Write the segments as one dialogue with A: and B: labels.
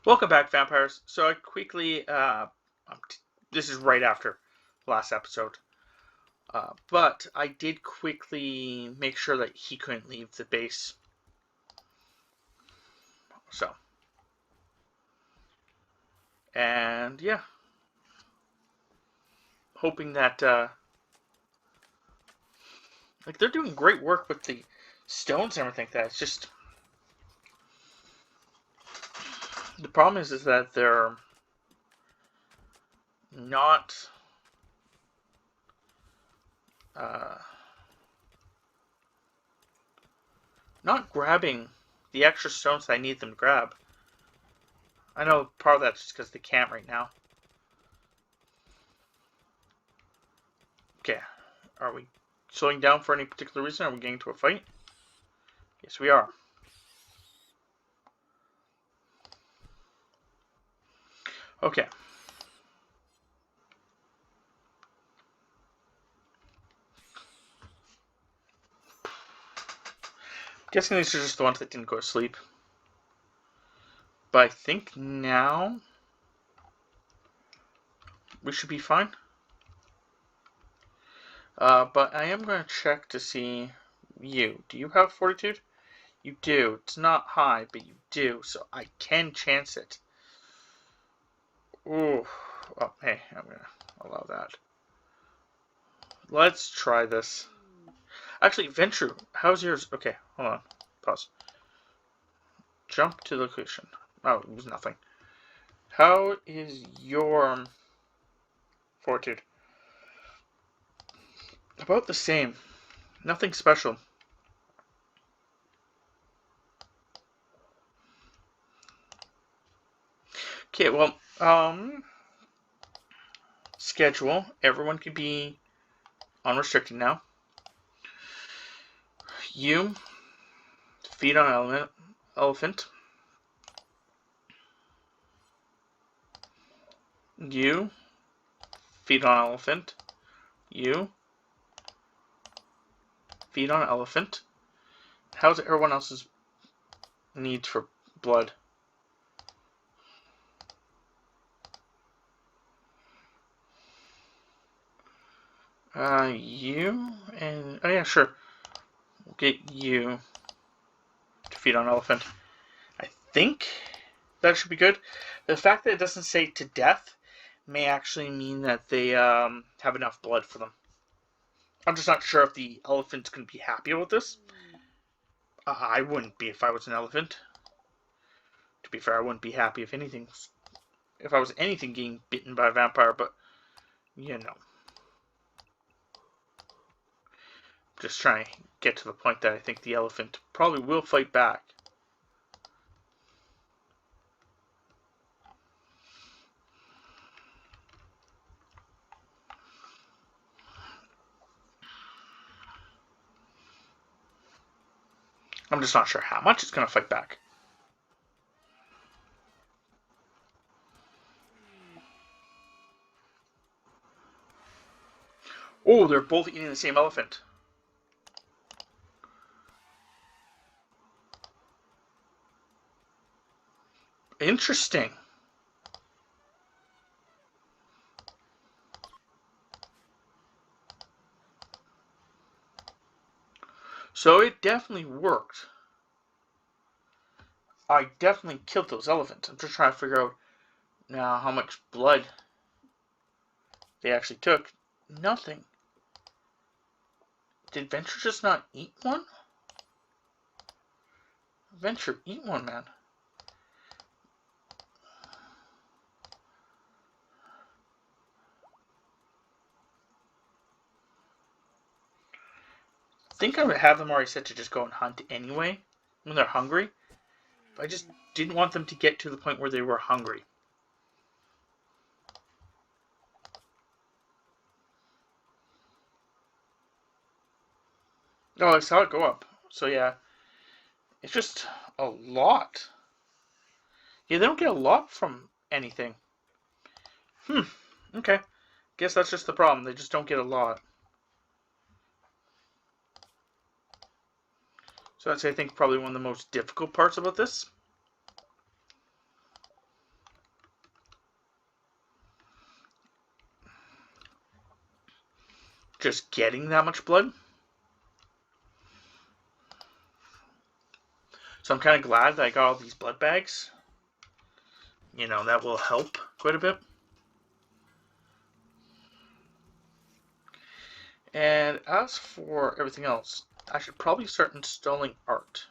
A: Welcome back, vampires. So I quickly, this is right after last episode, but I did quickly make sure that he couldn't leave the base. So, and yeah, hoping that, like, they're doing great work with the stones and everything like that. It's just, the problem is that they're not, uh, not grabbing the extra stones that I need them to grab. I know part of that's just because they can't right now. Okay, are we slowing down for any particular reason? Are we getting to a fight? Yes, we are. Okay. Guessing these are just the ones that didn't go to sleep. But I think now we should be fine. But I am going to check to see you. Do you have fortitude? You do. It's not high, but you do. So I can chance it. Ooh. Oh, hey, I'm going to allow that. Let's try this. Actually, Venture, how's yours? Okay, hold on. Pause. Jump to location. Oh, it was nothing. How is your fortitude? About the same. Nothing special. Okay, well, schedule. Everyone can be unrestricted now. You feed on elephant. You feed on elephant. You feed on elephant. How's everyone else's needs for blood? You and oh yeah, sure. We'll get you to feed on elephant. I think that should be good. The fact that it doesn't say to death may actually mean that they have enough blood for them. I'm just not sure if the elephant's going to be happy about this. I wouldn't be if I was an elephant. To be fair, I wouldn't be happy if I was anything getting bitten by a vampire, but you know. Just trying to get to the point that I think the elephant probably will fight back. I'm just not sure how much it's going to fight back. Oh, they're both eating the same elephant. Interesting. So it definitely worked. I definitely killed those elephants. I'm just trying to figure out now how much blood they actually took. Nothing. Did Venture just not eat one? Venture, eat one, man. I think I would have them already set to just go and hunt anyway when they're hungry. But I just didn't want them to get to the point where they were hungry. Oh, I saw it go up. So yeah, it's just a lot. Yeah, they don't get a lot from anything. Okay. Guess that's just the problem. They just don't get a lot. So that's, I think, probably one of the most difficult parts about this. just getting that much blood. So I'm kind of glad that I got all these blood bags. You know, that will help quite a bit. And as for everything else, I should probably start installing art.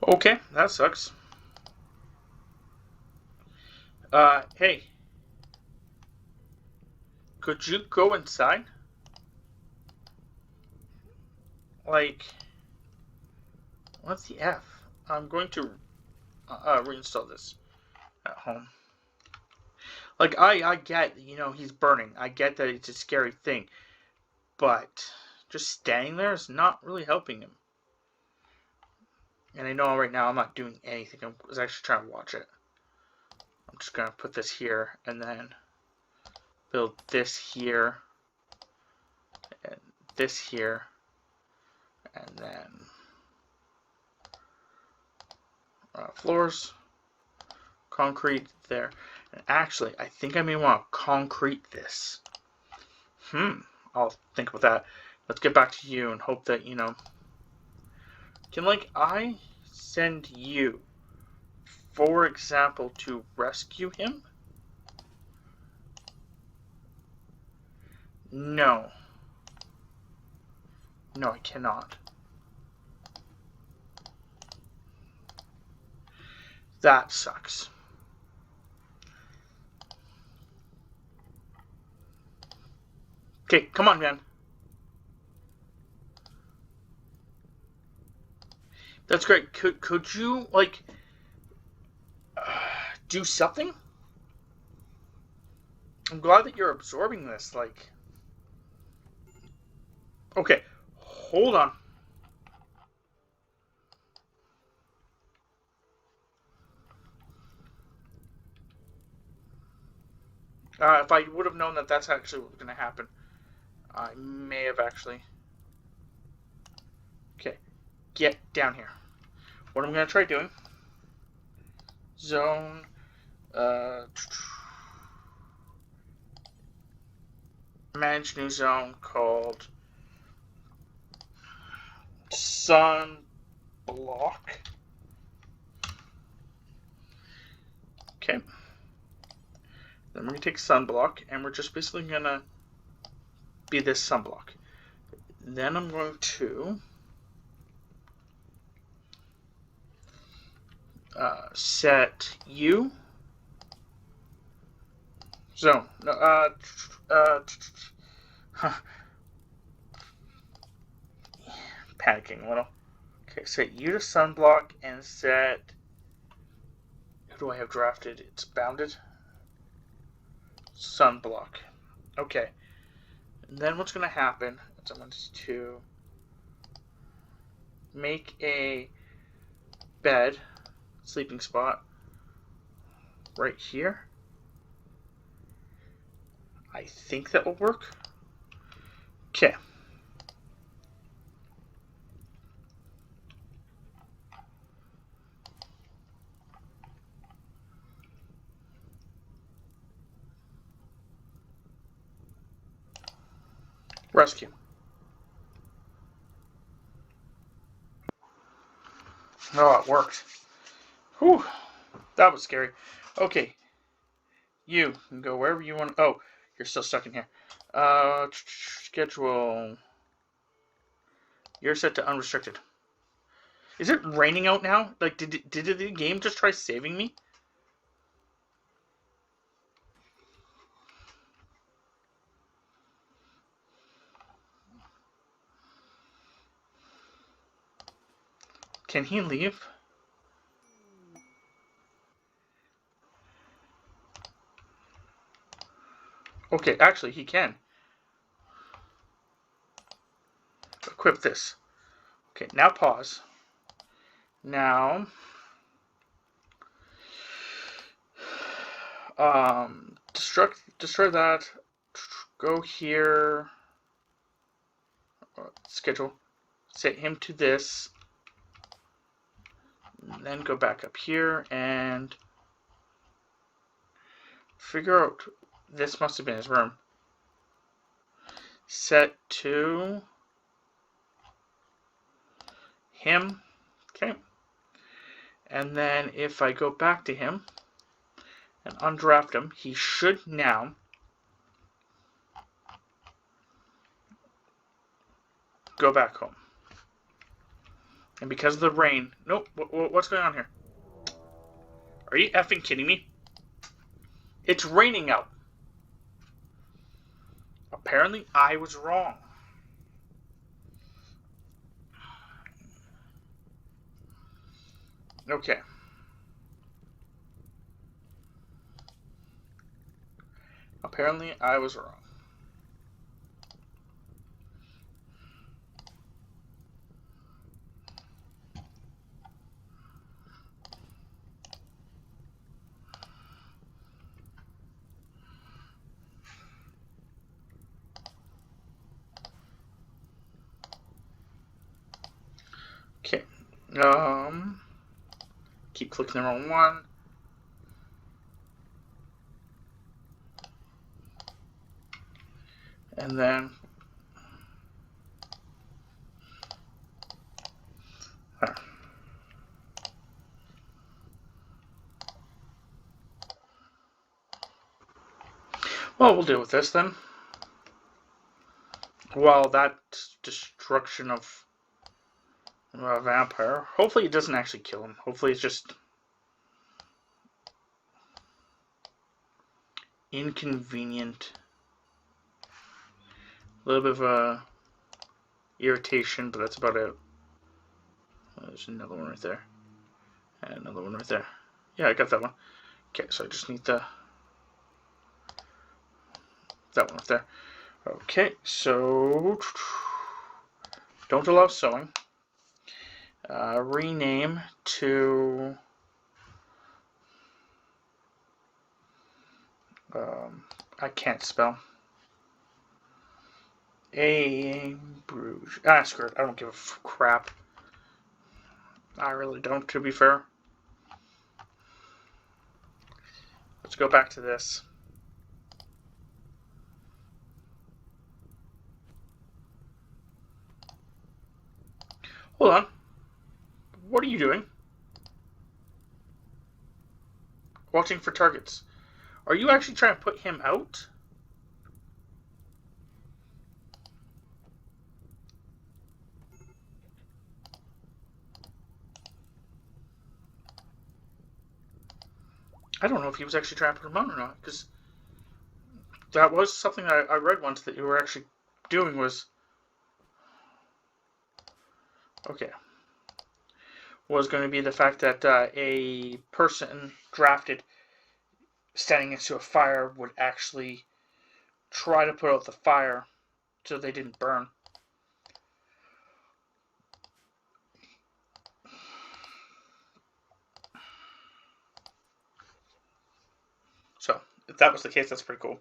A: Okay, that sucks. Hey, could you go inside? Like, what's the F? I'm going to reinstall this at home. Like, I get, you know, he's burning. I get that it's a scary thing. But just standing there is not really helping him. And I know right now I'm not doing anything. I was actually trying to watch it. I'm just going to put this here and then build this here and this here and then floors, concrete there. And actually, I think I may want to concrete this. I'll think about that. Let's get back to you and hope that, you know, can, like, I send you, for example, to rescue him? No. No, I cannot. That sucks. Okay, come on, man. That's great. Could you, like, do something? I'm glad that you're absorbing this, like... Okay, hold on. If I would have known that that's actually what was going to happen, I may have actually... Okay, get down here. What I'm going to try doing... Zone... manage new zone called... Sun block. Okay. Then we're going to take sunblock, and we're just basically going to be this sunblock. Then I'm going to set you zone. No, panicking a little. Okay, set you to sunblock and set. Who do I have drafted? It's bounded. Sunblock. Okay. And then what's going to happen is I'm going to make a bed, sleeping spot, right here. I think that will work. Okay. Rescue. Oh, it worked. Whew. That was scary. Okay. You can go wherever you want. Oh, you're still stuck in here. Schedule. You're set to unrestricted. Is it raining out now? Like, did the game just try saving me? Can he leave? Okay, actually, he can. Equip this. Okay, now pause. Now, destroy that. Go here. Schedule. Set him to this. And then go back up here and figure out. This must have been his room. Set to him. Okay. And then if I go back to him and undraft him, he should now go back home. And because of the rain... Nope, what's going on here? Are you effing kidding me? It's raining out. Apparently, I was wrong. Okay. Apparently, I was wrong. Okay. Keep clicking the wrong one. And then... Well, we'll deal with this then. Well, that destruction of a vampire. Hopefully it doesn't actually kill him. Hopefully it's just inconvenient. A little bit of a irritation, but that's about it. There's another one right there. And another one right there. Yeah, I got that one. Okay, so I just need that one right there. Okay, so don't allow sewing. Rename to I can't spell. Bruges. Screw it. I don't give a crap. I really don't, to be fair. Let's go back to this. Hold on. What are you doing? Watching for targets. Are you actually trying to put him out? I don't know if he was actually trying to put him out or not, because that was something I read once that you were actually doing was... Okay. Was going to be the fact that a person drafted standing next to a fire would actually try to put out the fire so they didn't burn. So, if that was the case, that's pretty cool.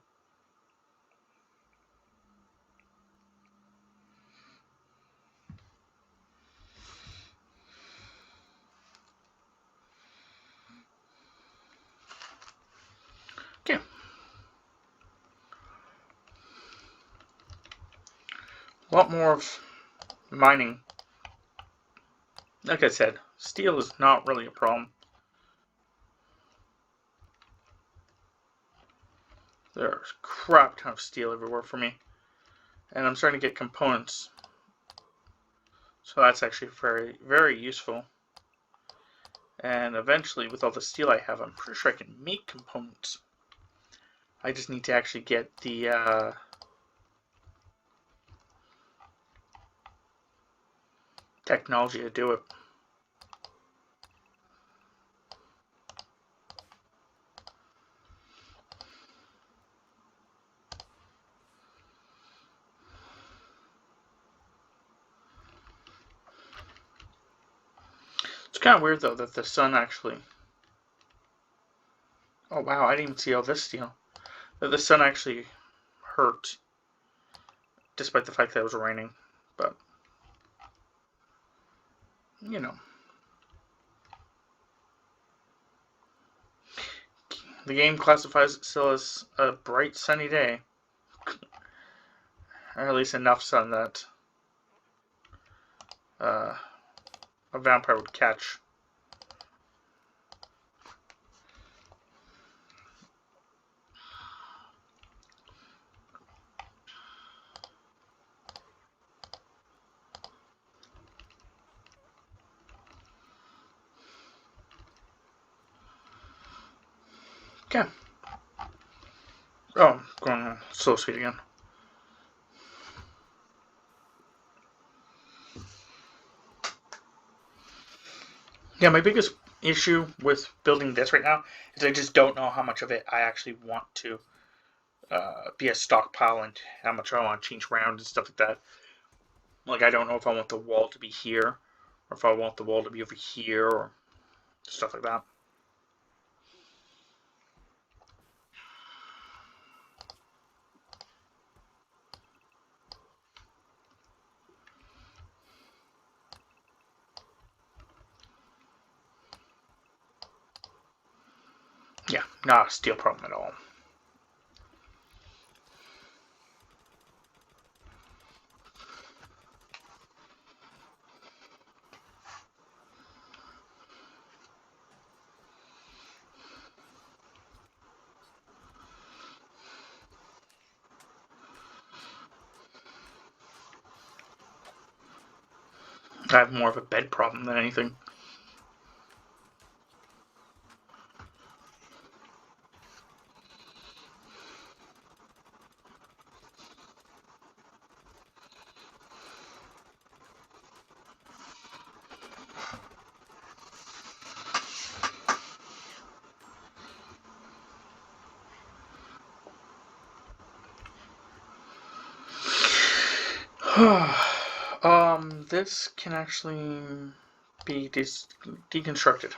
A: Okay. A lot more of mining. Like I said, steel is not really a problem. There's a crap ton of steel everywhere for me. And I'm starting to get components. So that's actually very, very useful. And eventually, with all the steel I have, I'm pretty sure I can make components. I just need to actually get the technology to do it. kind of weird, though, that the sun actually... Oh, wow, I didn't even see all this steel. That the sun actually hurt, despite the fact that it was raining. But, you know. The game classifies it still as a bright, sunny day. Or at least enough sun that a vampire would catch. Okay. Oh, going slow speed again. Yeah, my biggest issue with building this right now is I just don't know how much of it I actually want to be a stockpile and how much I want to change around and stuff like that. Like, I don't know if I want the wall to be here or if I want the wall to be over here or stuff like that. Yeah, not a steel problem at all. I have more of a bed problem than anything. This can actually be deconstructed.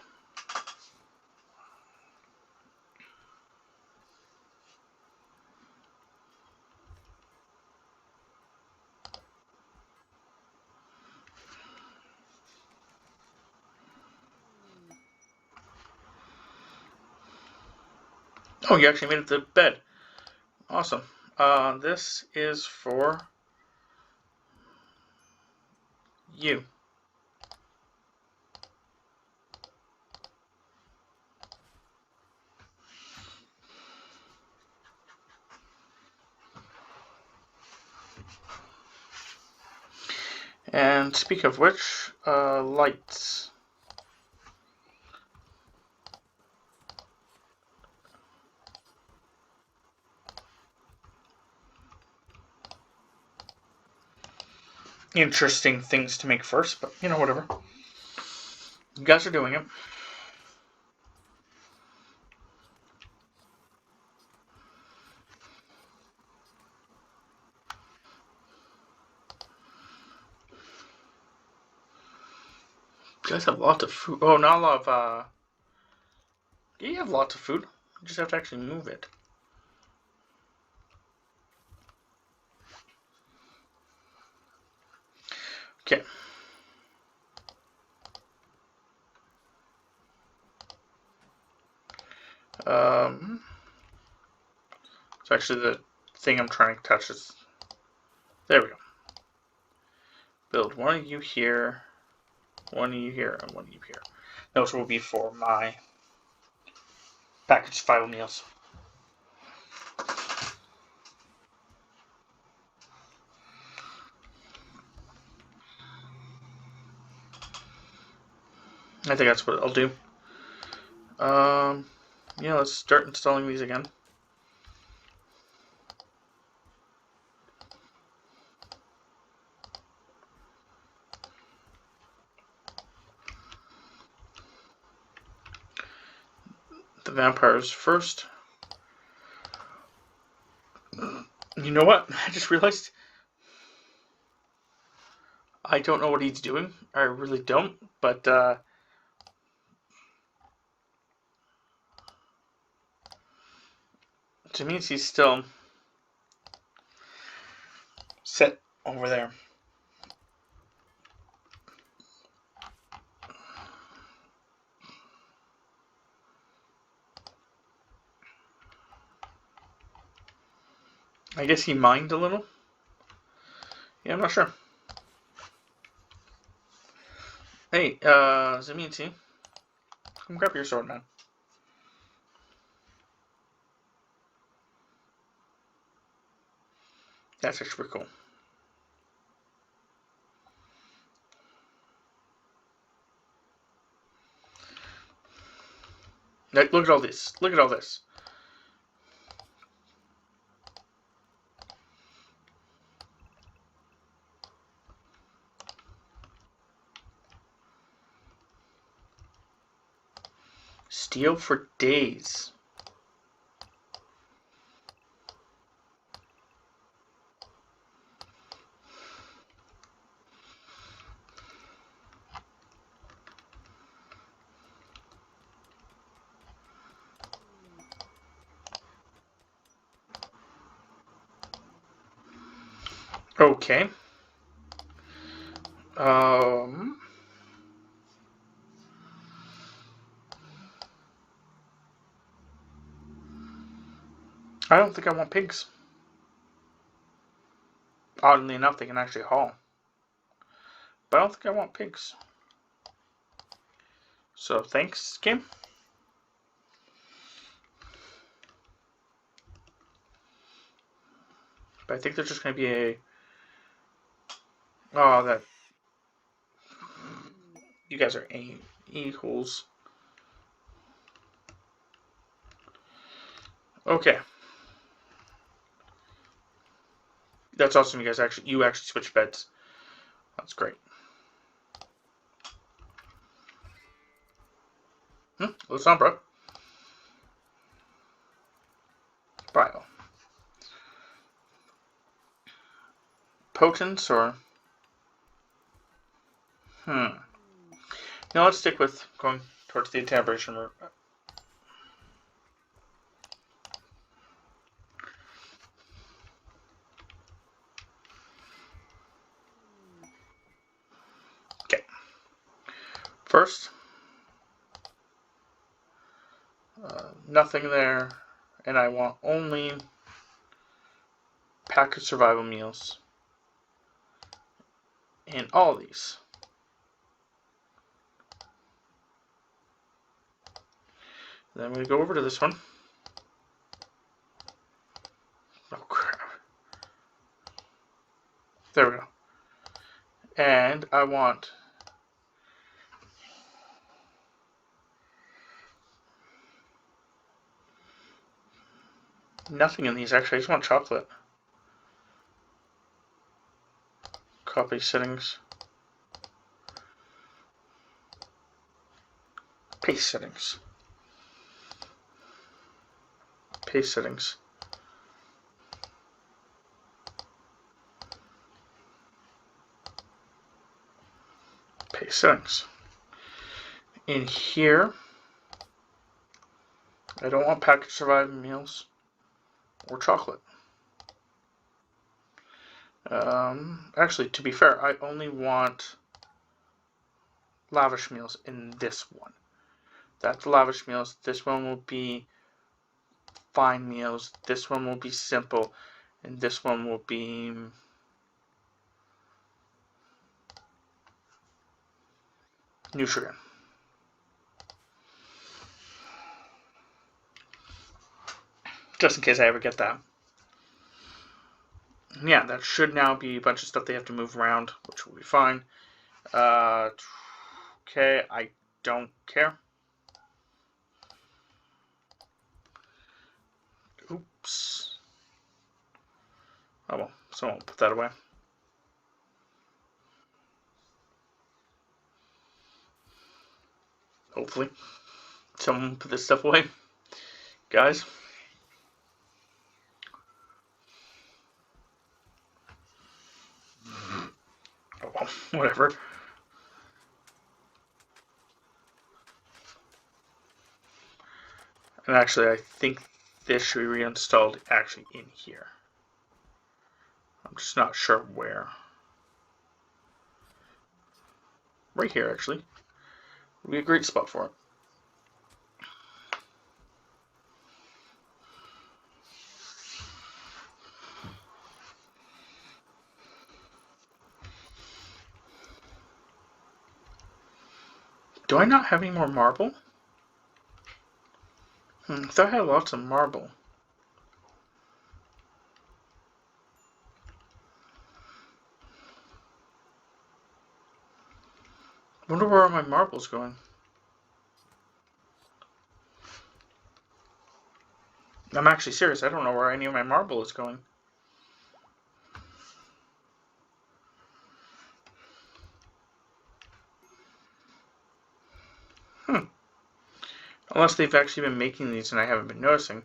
A: Oh, you actually made it to bed. Awesome. This is for you. And speak of which, lights. Interesting things to make first, but you know, whatever. You guys are doing it. You guys have lots of food. Oh, not a lot of, yeah, you have lots of food. You just have to actually move it. Okay. It's actually the thing I'm trying to touch is... There we go. Build one of you here, one of you here, and one of you here. Those will be for my packaged file meals. I think that's what I'll do. Yeah, let's start installing these again. The vampires first. You know what? I just realized I don't know what he's doing. I really don't. But Which means he's still set over there. I guess he mined a little. Yeah, I'm not sure. Hey, Zaminti, come grab your sword, man. That's actually pretty cool. Look at all this. Look at all this. Steal for days. Okay. I don't think I want pigs. Oddly enough, they can actually haul. But I don't think I want pigs. So, thanks, game. But I think there's just going to be a... Oh, that... You guys are equals. Okay. That's awesome, you guys. You actually switch beds. That's great. What's on, bro? Bio. Potence or... Now let's stick with going towards the intimidation route. Okay. First, nothing there, and I want only packaged survival meals in all these. Then we go over to this one. Oh crap. There we go. And I want nothing in these actually. I just want chocolate. Copy settings. Paste settings. Paste settings. Paste settings. In here, I don't want packaged survival meals or chocolate. Actually, to be fair, I only want lavish meals in this one. That's lavish meals. This one will be fine meals. This one will be simple. And this one will be nutrient. Just in case I ever get that. Yeah, that should now be a bunch of stuff they have to move around, which will be fine. Okay, I don't care. Oops. Oh well, someone will put that away. Hopefully. Someone will put this stuff away. Guys. Oh well, whatever. And actually, I think this should be reinstalled actually in here. I'm just not sure where. Right here, actually. Would be a great spot for it. Do I not have any more marble? I thought I had lots of marble. I wonder where all my marble's going. I'm actually serious. I don't know where any of my marble is going. Unless they've actually been making these and I haven't been noticing.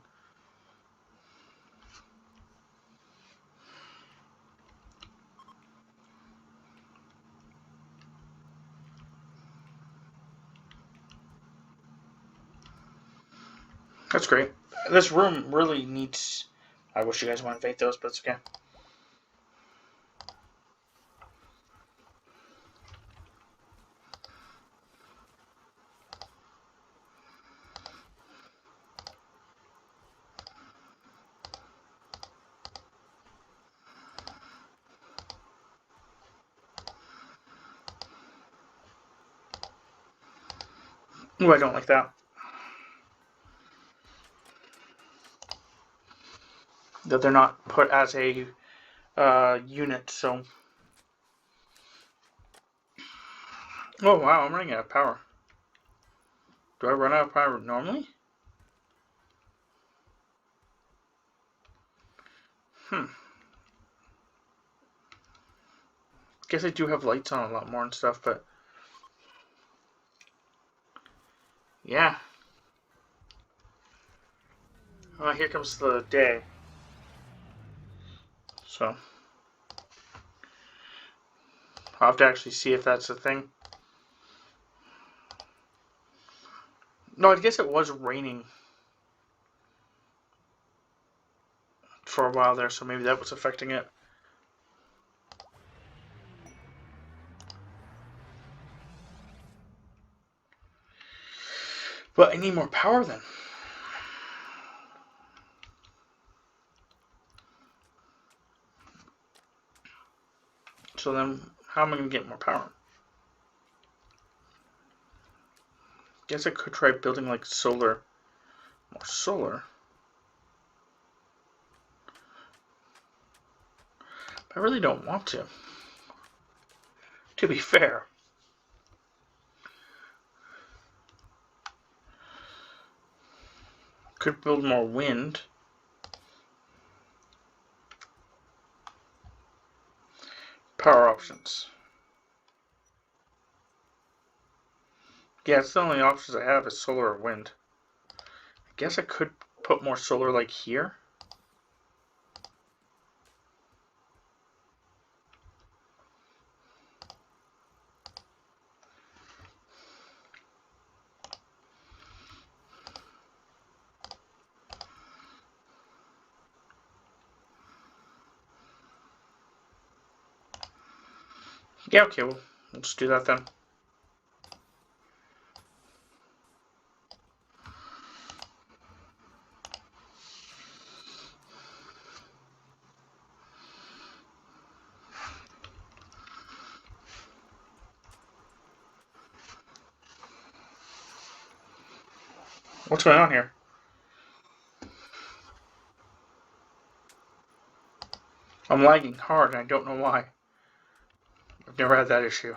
A: That's great. This room really needs... I wish you guys would invade those, but it's okay. Ooh, I don't like that. That they're not put as a unit, so... Oh wow, I'm running out of power. Do I run out of power normally? Guess I do have lights on a lot more and stuff, but... Yeah. Oh, here comes the day. So... I'll have to actually see if that's a thing. No, I guess it was raining for a while there, so maybe that was affecting it. But I need more power then. So then, how am I going to get more power? Guess I could try building like solar. More solar. But I really don't want to. To be fair. Could build more wind. Power options. Yeah, it's the only options I have is solar or wind. I guess I could put more solar like here. Yeah, okay, well, we'll just do that then. What's going on here? I'm lagging hard and I don't know why. I've never had that issue.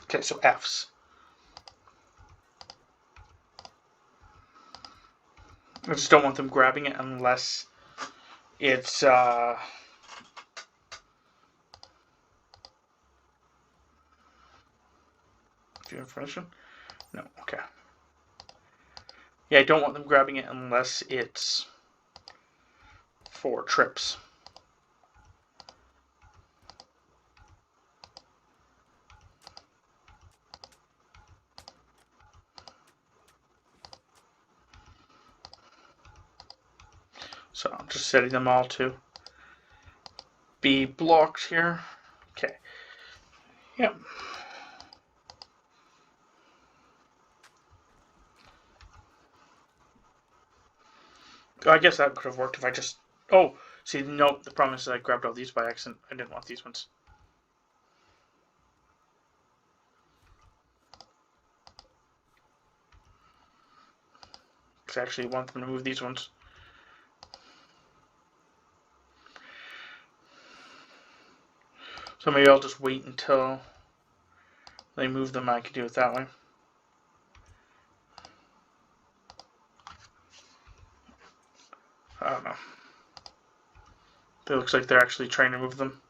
A: Okay, so F's. I just don't want them grabbing it unless it's view information? No, okay. Yeah, I don't want them grabbing it unless it's for trips. So I'm just setting them all to be blocked here. Okay. Yep. I guess that could have worked if I just... Oh, see, no, the problem is that I grabbed all these by accident. I didn't want these ones. Because I actually want them to move these ones. So maybe I'll just wait until they move them. I can do it that way. I don't know. It looks like they're actually trying to move them.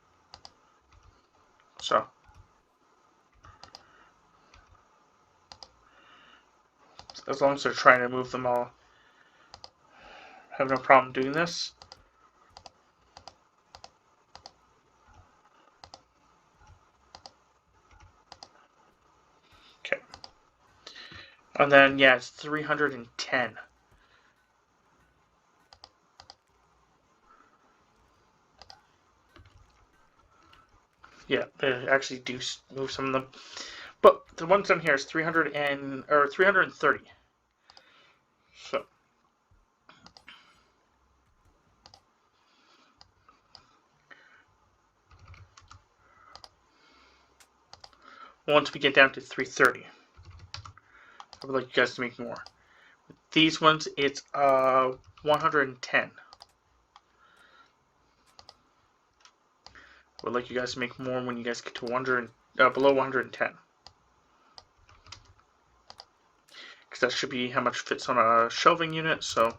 A: So. As long as they're trying to move them, I'll have no problem doing this. Okay. And then, yeah, it's 310. Yeah, they actually do move some of them. But the ones down here is 330. So. Once we get down to 330, I would like you guys to make more. With these ones, it's 110. I would like you guys to make more when you guys get to below 110. Because that should be how much fits on a shelving unit, so...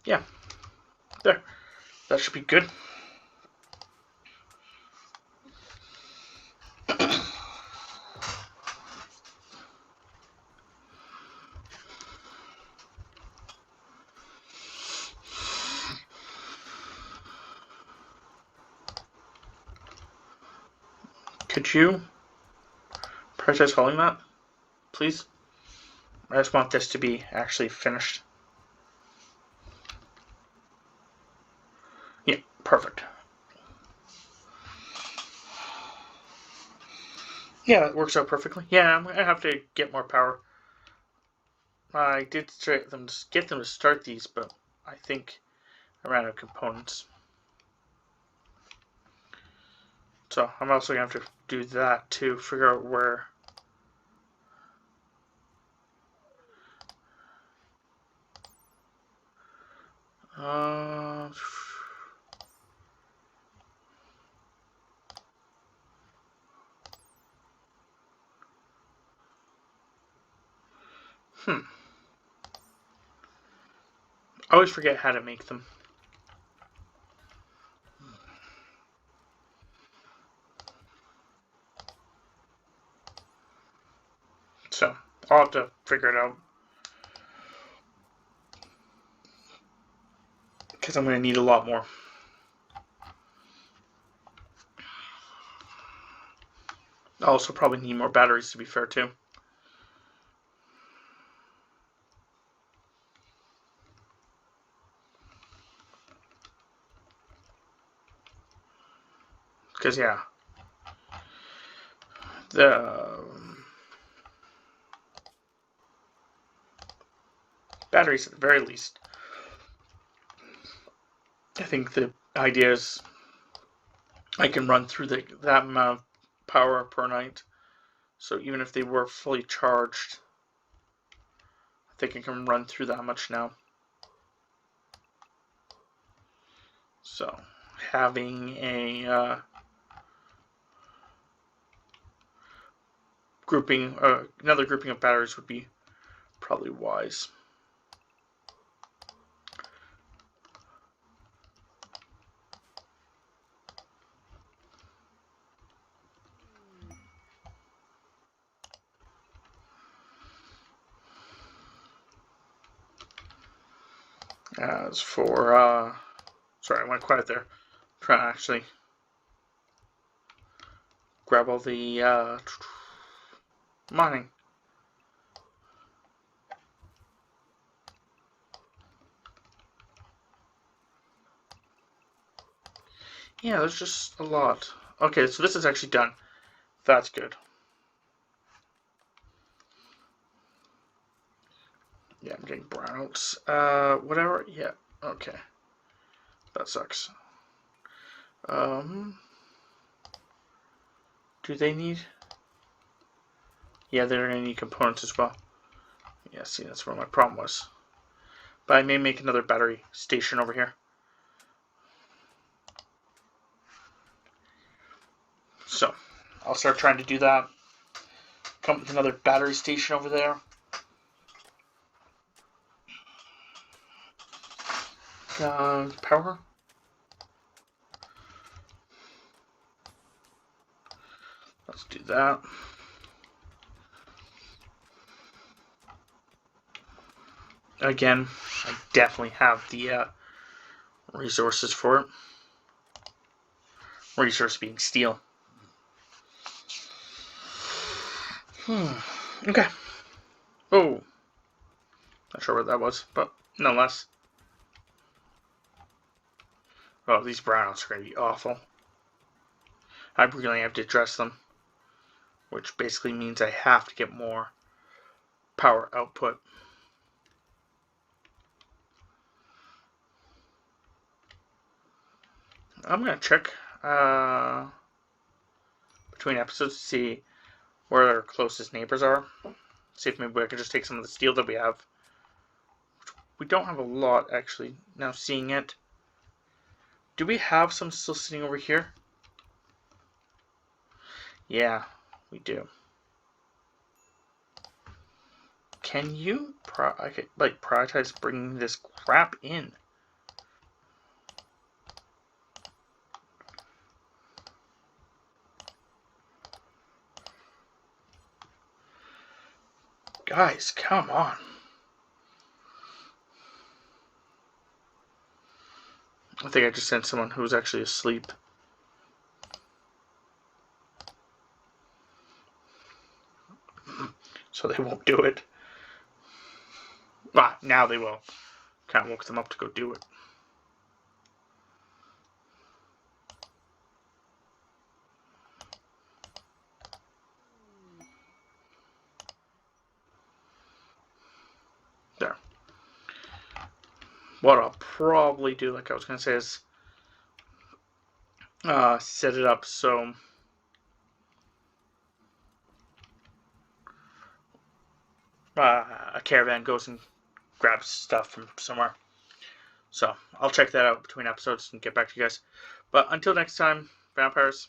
A: Yeah. There. That should be good. Could you prioritize hauling that, please? I just want this to be actually finished. Yeah, perfect. Yeah, that works out perfectly. Yeah, I'm gonna have to get more power. I did get them to start these, but I think I ran out of components. So I'm also gonna have to do that to figure out where. I always forget how to make them. So I'll have to figure it out. Because I'm going to need a lot more. I'll also probably need more batteries, to be fair, too. Because, yeah. The batteries, at the very least. I think the idea is I can run through that amount of power per night. So even if they were fully charged, I think I can run through that much now. So having a another grouping of batteries would be probably wise. As for, sorry, I went quiet there. I'm trying to actually grab all the Mining. Yeah, there's just a lot. Okay, so this is actually done. That's good. Yeah, I'm getting brownouts. Whatever. Yeah. Okay. That sucks. Do they need? Yeah, they're gonna need components as well. Yeah, see, that's where my problem was. But I may make another battery station over here. So, I'll start trying to do that. Come up with another battery station over there. Power. Let's do that. Again, I definitely have the resources for it. Resource being steel. Okay. Oh. Not sure what that was, but nonetheless. Oh, these brownouts are going to be awful. I really have to address them. Which basically means I have to get more power output. I'm going to check between episodes to see where our closest neighbors are. See if maybe I can just take some of the steel that we have. We don't have a lot, actually, now seeing it. Do we have some still sitting over here? Yeah, we do. Can you prioritize bringing this crap in? Guys, come on. I think I just sent someone who was actually asleep. So they won't do it. Ah, now they will. Kind of woke them up to go do it. There. What I'll probably do, like I was going to say, is set it up so a caravan goes and grabs stuff from somewhere. So I'll check that out between episodes and get back to you guys. But until next time, vampires,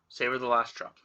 A: savor the last drop.